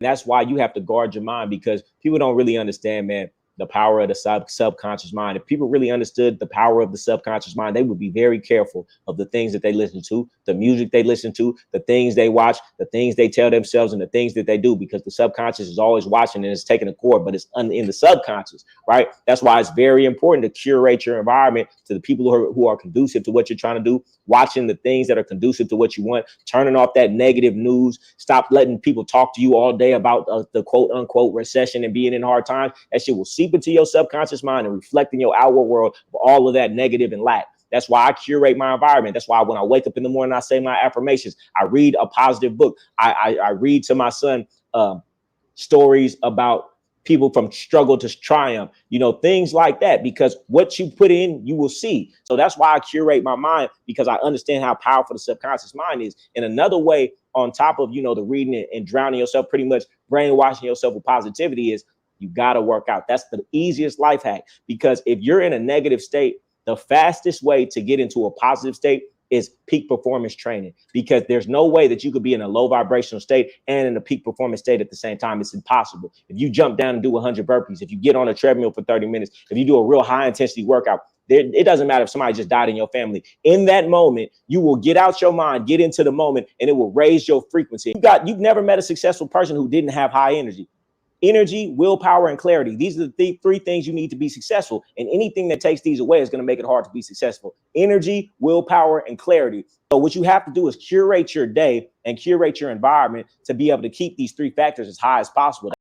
That's why you have to guard your mind, because people don't really understand, man, the power of the subconscious mind. If people really understood the power of the subconscious mind, they would be very careful of the things that they listen to, the music they listen to, the things they watch, the things they tell themselves, and the things that they do, because the subconscious is always watching and it's taking a cord, but it's in the subconscious, right? That's why it's very important to curate your environment to the people who are conducive to what you're trying to do, watching the things that are conducive to what you want, turning off that negative news, stop letting people talk to you all day about the quote unquote recession and being in hard times. That shit will seep into your subconscious mind and reflect in your outward world of all of that negative and lack. That's why I curate my environment. That's why when I wake up in the morning, I say my affirmations. I read a positive book. I read to my son stories about people from struggle to triumph, things like that, because what you put in, you will see. So that's why I curate my mind, because I understand how powerful the subconscious mind is. And another way on top of, the reading and drowning yourself, pretty much brainwashing yourself with positivity, is you got to work out. That's the easiest life hack, because if you're in a negative state, the fastest way to get into a positive state is peak performance training, because there's no way that you could be in a low vibrational state and in a peak performance state at the same time. It's impossible. If you jump down and do 100 burpees, if you get on a treadmill for 30 minutes, if you do a real high intensity workout, it doesn't matter if somebody just died in your family. In that moment, you will get out your mind, get into the moment, and it will raise your frequency. You've never met a successful person who didn't have high energy. Energy, willpower, and clarity. These are the three things you need to be successful. And anything that takes these away is going to make it hard to be successful. Energy, willpower, and clarity. So what you have to do is curate your day and curate your environment to be able to keep these three factors as high as possible.